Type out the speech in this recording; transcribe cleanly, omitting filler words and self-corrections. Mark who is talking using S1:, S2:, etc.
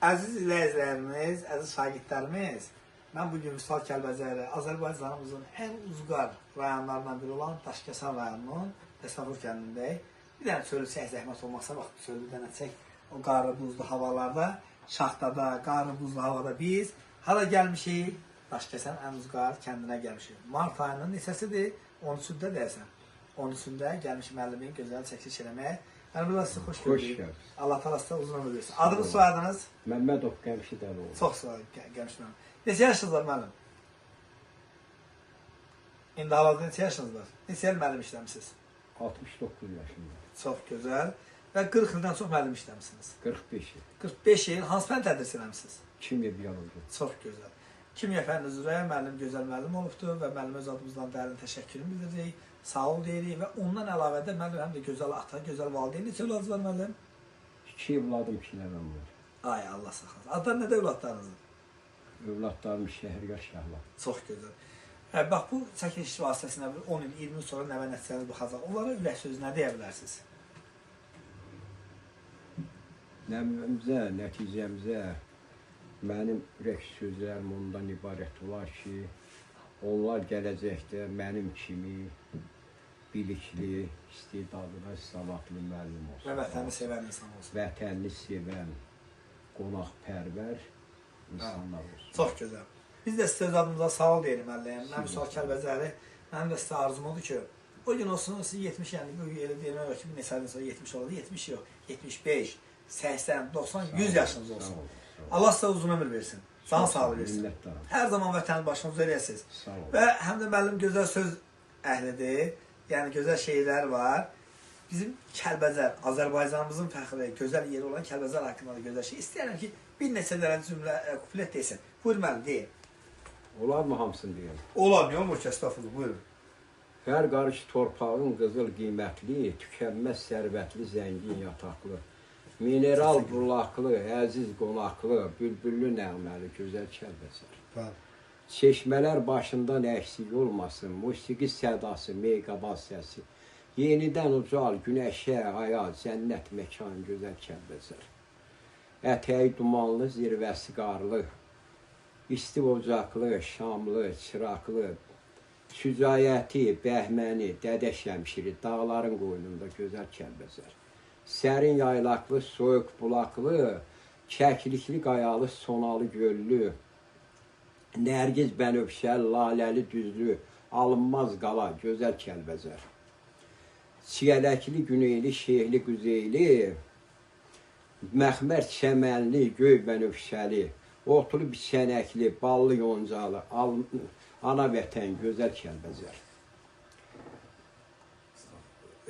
S1: Əziz izləyicilərimiz, əziz şagirdlərimiz, mən bugün Vüsal Kəlbəcəri, Azərbaycanımızın ən uzqar rayonlarından biri olan Daşkəsən rayonunun Təsavvur kəndindəyik. Bir dənə çölü çək zəhmət olmaqsa, bax, çölü bir dənə çək o qarı buzlu havalarda, şaxtada, qarı buzlu havada biz hara gəlmişik? Daşkəsən ən uzqar kəndinə gəlmişik. Mart ayının neçəsidir? 13-də deyəsən. 13-də gəlmiş müəllimin gözəl çəkiliş eləməyə. Mənim burada sizi xoş gördük. Allah təala sizə uzun ömür versin. Adınız, soyadınız?
S2: Məmmədov Qəmşid Əliyev.
S1: Çox sağ olun, Qəmşid müəllim. Neçə yaşınız var müəllim? İndi hal-hazırda neçə yaşınız var? Neçə il müəllim işləmisiniz?
S2: 69 yaşında.
S1: Çox gözəl. Və 40 ildən çox müəllim işləmisiniz.
S2: 45 il.
S1: 45 il. Hansı fən tədris eləmisiniz?
S2: Kimya biyoloji.
S1: Çox gözəl. Kimya fənni üzrə müəllim gözəl müəllim olubdur və müəllim öz adımızdan dərin təşəkkürümü bildiririk. Sağ ol deyirik və ondan əlavə də müəllim həm də gözəl ata, gözəl valideyn. Neçə övladınız var müəllim?
S2: 2 evladım, 2 nəvəm var.
S1: Ay Allah saxlasın. Adlar nədə övladlarınızın?
S2: Övladlarım şəhərgah şəhla.
S1: Çox gözəl. Bax bu çəkiliş vasitəsilə 10 il, 20 il sonra nəvə nəticəniz baxacaq. Onlara ürək sözü nə deyə bilərsiniz?
S2: Nəvəmizə, nəticəmizə mənim ürək sözlərim ondan ibarət olar ki, onlar gələcəkdə mənim kimi bilikli, istedadlı, savadlı müəllim olsun.
S1: Və vətəni sevən insan olsun.
S2: Vətənini sevən, qonaqpərvər insanlar olsun.
S1: Çox gözəl. Biz də sizə öz adımıza sağ ol deyirik müəllim. Mən Vüsal Kəlbəcəri, mənim də sizə arzum odur ki, o gün olsun siz 70, yəni bu elə demək olar ki, neçədən sonra 70 olur, 70 yox, 75, 80, 90, 100 yaşınız olsun. Allah sizə uzun ömür versin. Can sağlığı versin. Hər zaman vətənin başınıza eləyəsiniz. Və həm də müəllim gözəl söz əhlidir. Yəni gözəl şeylər var. Bizim Kəlbəcər, Azərbaycanımızın fəxri, gözəl yeri olan Kəlbəcər haqqında da gözəl şey. İstəyirəm ki, bir neçə dənə cümlə, kuplet desin. Buyur müəllim, deyin.
S2: Olar mı hamısını deyəm?
S1: Olar, niyə olmur ki, estağfurullah, buyurun.
S2: Hər qarış torpağın qızıl qiymətli, tükənməz sərvətli, zəngin yataqlı, mineral bulaqlı, əziz qonaqlı, bülbüllü nəğməli, gözəl Kəlbəcər. Çeşmələr başından əksik olmasın, musiqi sədası, meyqabaz səsi, yenidən ucal, günəşə, aya, cənnət məkan, gözəl Kəlbəcər. Ətəyi dumanlı, zirvəsi qarlı, isti ocaqlı, şamlı, çıraqlı, Sücayəti, Bəhməni, Dədə Şəmşiri, dağların qoynunda gözəl Kəlbəcər. Sərin yaylaqlı, soyuq bulaqlı, kəklikli qayalı, sonalı göllü, Nərgiz bənövşəl, laləli düzlü, alınmaz qala, gözəl Kəlbəcər. Çiyələkli, güneyli, şehli, quzeyli, məxmər çəmənli, göy bənövşəli, otlu, biçənəkli, ballı yoncalı, ana vətən, gözəl Kəlbəcər.